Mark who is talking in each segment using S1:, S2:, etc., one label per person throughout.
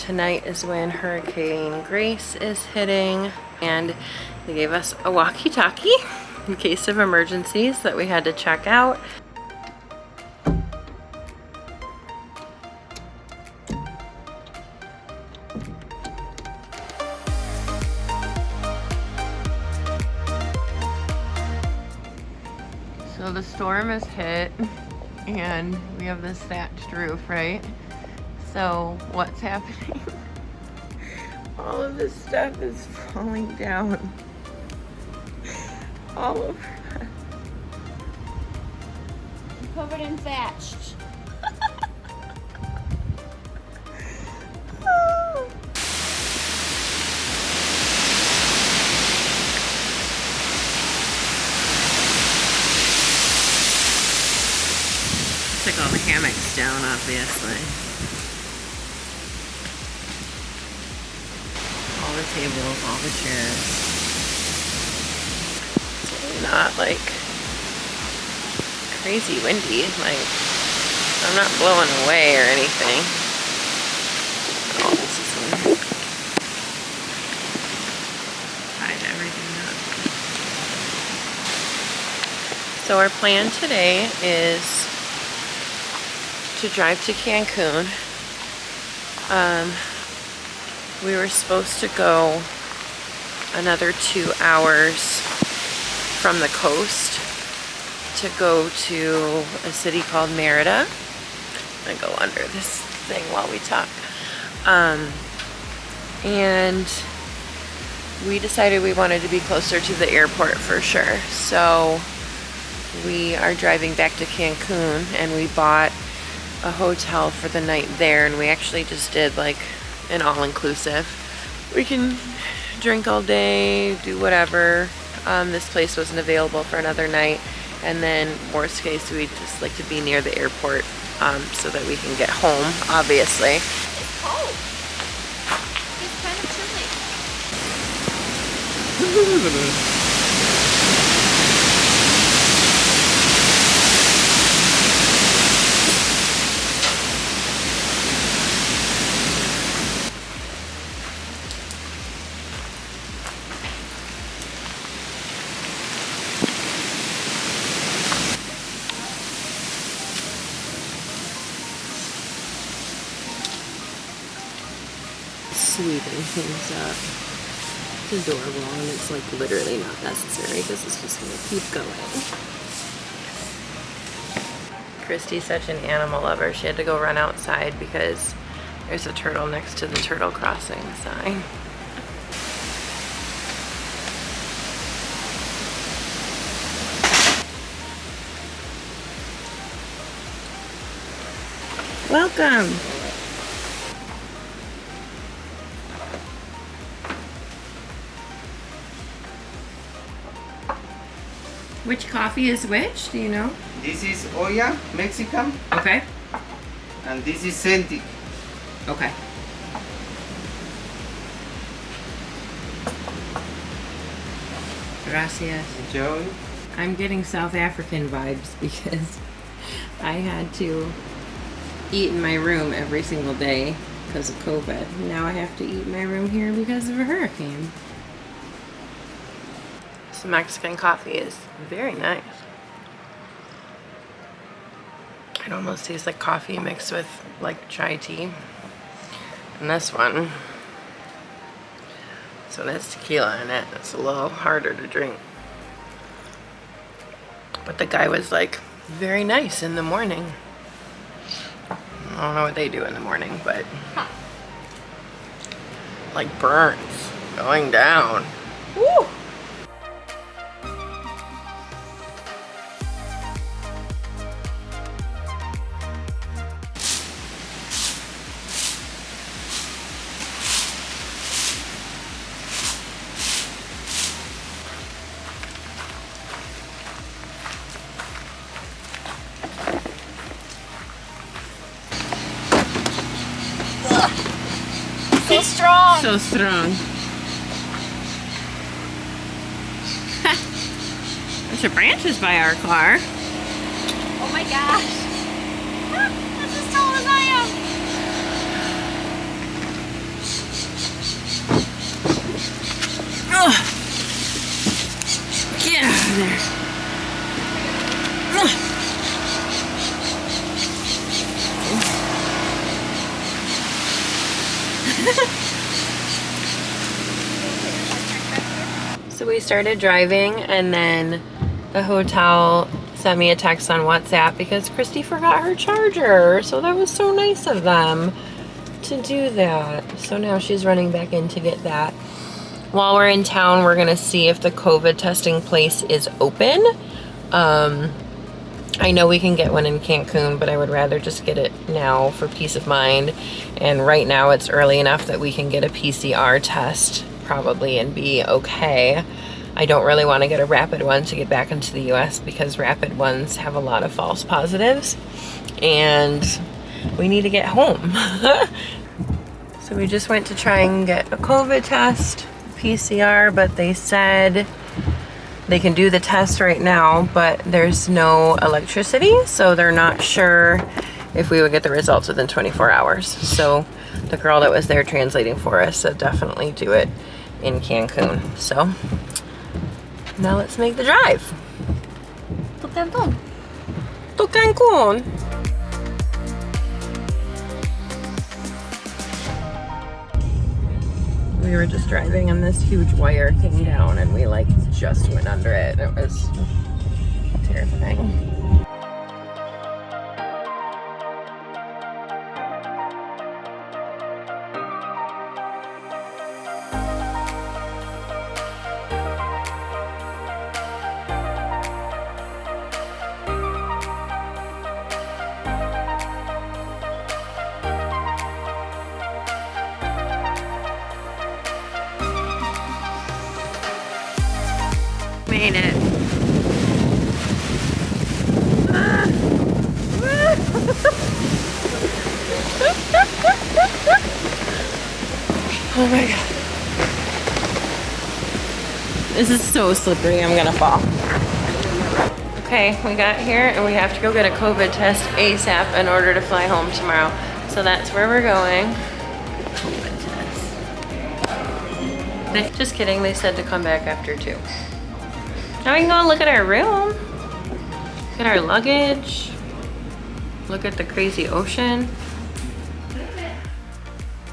S1: tonight is when Hurricane Grace is hitting, and they gave us a walkie-talkie in case of emergencies that we had to check out. So the storm has hit and we have this thatched roof, right? So what's happening? All of this stuff is falling down all over us.
S2: Covered in thatched.
S1: Took all the hammocks down, obviously. All the tables, all the chairs. It's really not like crazy windy. Like, I'm not blowing away or anything. Oh, this is weird. Tied everything up. So our plan today is to drive to Cancun. We were supposed to go another 2 hours from the coast to go to a city called Merida. I'm gonna go under this thing while we talk. And we decided we wanted to be closer to the airport for sure. So we are driving back to Cancun, and we bought a hotel for the night there, and we actually just did like an all-inclusive. We can drink all day, do whatever. This place wasn't available for another night, and then worst case we'd just like to be near the airport so that we can get home, obviously.
S2: It's cold. It's kind of chilly.
S1: Sweeping things up. It's adorable, and it's like literally not necessary because it's just gonna keep going. Christy's such an animal lover. She had to go run outside because there's a turtle next to the turtle crossing sign. Welcome. Which coffee is which? Do you know?
S3: This is Hola, Mexican,
S1: Okay.
S3: and this is Celtic.
S1: Okay. Gracias.
S3: Enjoy.
S1: I'm getting South African vibes because I had to eat in my room every single day because of COVID. Now I have to eat in my room here because of a hurricane. This Mexican coffee is very nice. It almost tastes like coffee mixed with like chai tea. And this one has tequila in it. It's a little harder to drink. But the guy was like very nice in the morning. I don't know what they do in the morning, but like burns going down. Woo!
S2: So strong.
S1: So strong. There's a branches by our car.
S2: Oh my gosh. That's as tall as I am.
S1: So we started driving, and then the hotel sent me a text on WhatsApp because Christy forgot her charger. So that was so nice of them to do that. So now she's running back in to get that. While we're in town, we're gonna see if the COVID testing place is open. I know we can get one in Cancun, but I would rather just get it now for peace of mind. And right now it's early enough that we can get a PCR test probably and be okay. I don't really want to get a rapid one to get back into the US because rapid ones have a lot of false positives and we need to get home. So we just went to try and get a COVID test, PCR, but they said they can do the test right now, but there's no electricity, so they're not sure if we would get the results within 24 hours. So the girl that was there translating for us said definitely do it in Cancun. So now let's make the drive.
S2: To Cancun.
S1: To Cancun. We were just driving and this huge wire came down and we like just went under it. It was terrifying. Made it. Oh my god. This is so slippery, I'm gonna fall. Okay, we got here and we have to go get a COVID test ASAP in order to fly home tomorrow. So that's where we're going. COVID test. Just kidding, they said to come back after 2. Now we can go look at our room, look at our luggage, look at the crazy ocean.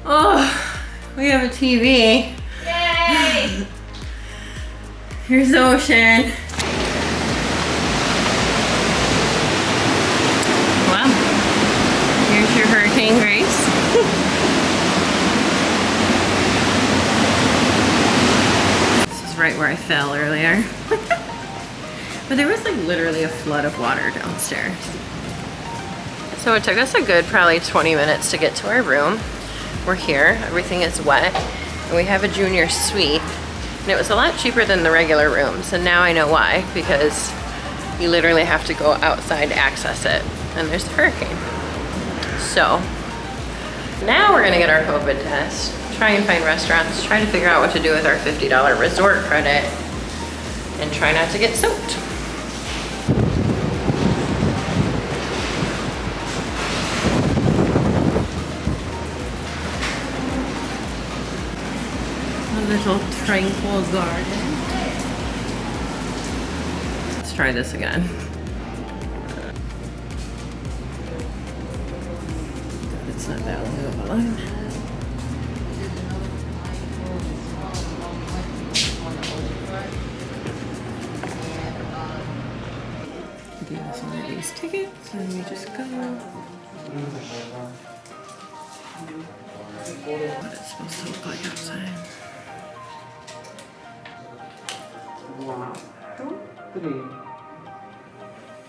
S1: Oh, we have a TV.
S2: Yay!
S1: Here's the ocean. Wow. Here's your Hurricane Grace. This is right where I fell earlier. But there was like literally a flood of water downstairs. So it took us a good probably 20 minutes to get to our room. We're here, everything is wet, and we have a junior suite. And it was a lot cheaper than the regular rooms, and now I know why, because you literally have to go outside to access it, and there's a hurricane. So now we're gonna get our COVID test, try and find restaurants, try to figure out what to do with our $50 resort credit, and try not to get soaked. A little tranquil garden. Let's try this again. It's not that long of a line. Give us one of these tickets and we just go. What it's supposed to look like outside.
S3: 1, 2, 3.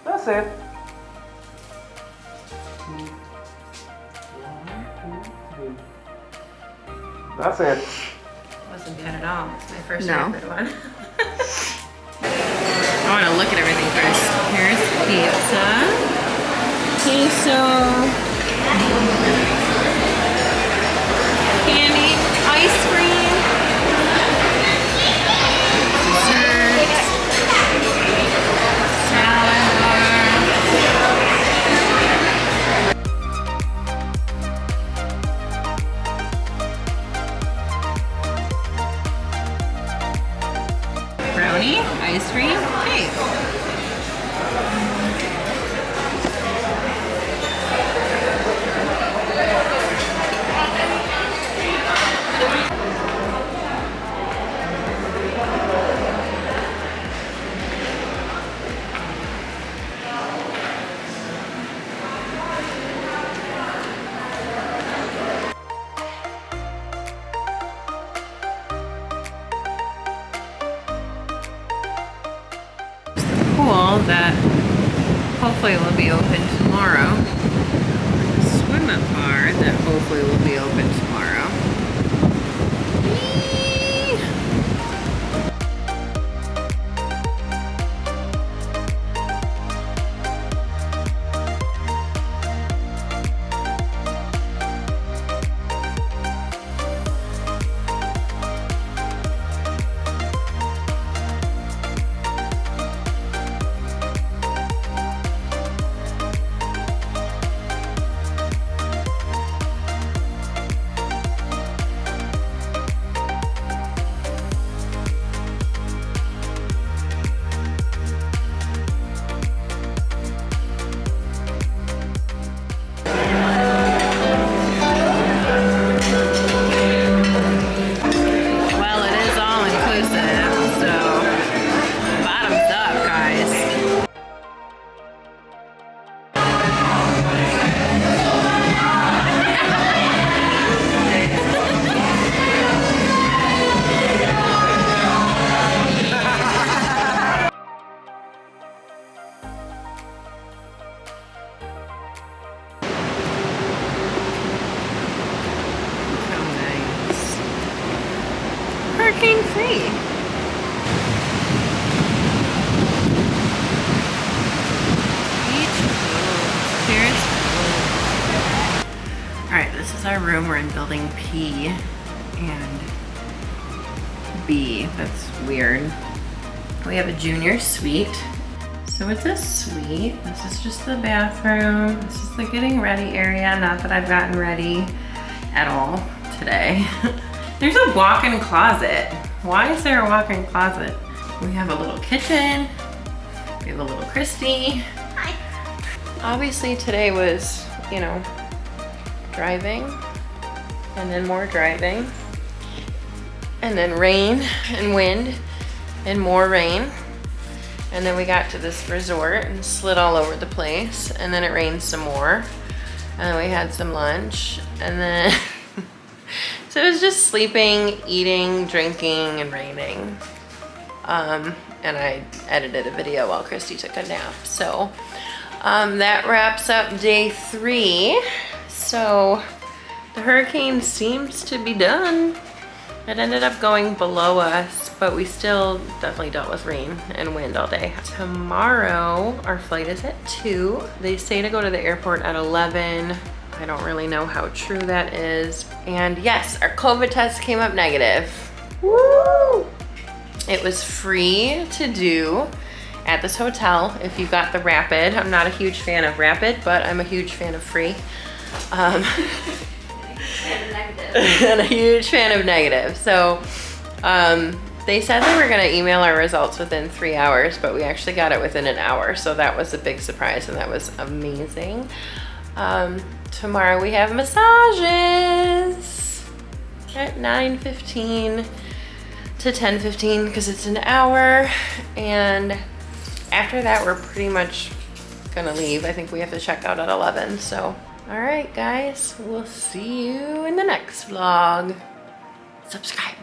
S3: That's it. 1, 2, 3. That's it.
S1: Wasn't bad at all. It's my first
S2: No.
S1: rapid one. I want to look at everything first. Here's pizza, queso, candy, ice cream, dessert, salad bar. Brownie, ice cream, cake. that hopefully will be open tomorrow. A swim-up bar that hopefully will be open tomorrow. Hurricane free. Beach clothes. Parents clothes. Alright, this is our room. We're in building P and B. That's weird. We have a junior suite. So it's a suite. This is just the bathroom. This is the getting ready area. Not that I've gotten ready at all today. There's a walk-in closet. Why is there a walk-in closet? We have a little kitchen. We have a little Christy.
S2: Hi.
S1: Obviously today was, you know, driving and then more driving and then rain and wind and more rain. And then we got to this resort and slid all over the place, and then it rained some more. And then we had some lunch, and then so it was just sleeping, eating, drinking, and raining. And I edited a video while Christy took a nap. So that wraps up day 3. So the hurricane seems to be done. It ended up going below us, but we still definitely dealt with rain and wind all day. Tomorrow, our flight is at 2. They say to go to the airport at 11. I don't really know how true that is. And yes, our COVID test came up negative. Woo! It was free to do at this hotel if you got the Rapid. I'm not a huge fan of Rapid, but I'm a huge fan of free. And a huge fan of negative. So they said they were gonna email our results within 3 hours, but we actually got it within an hour. So that was a big surprise and that was amazing. Tomorrow we have massages at 9:15 to 10:15 because it's an hour. And after that, we're pretty much gonna leave. I think we have to check out at 11. So, all right, guys, we'll see you in the next vlog. Subscribe.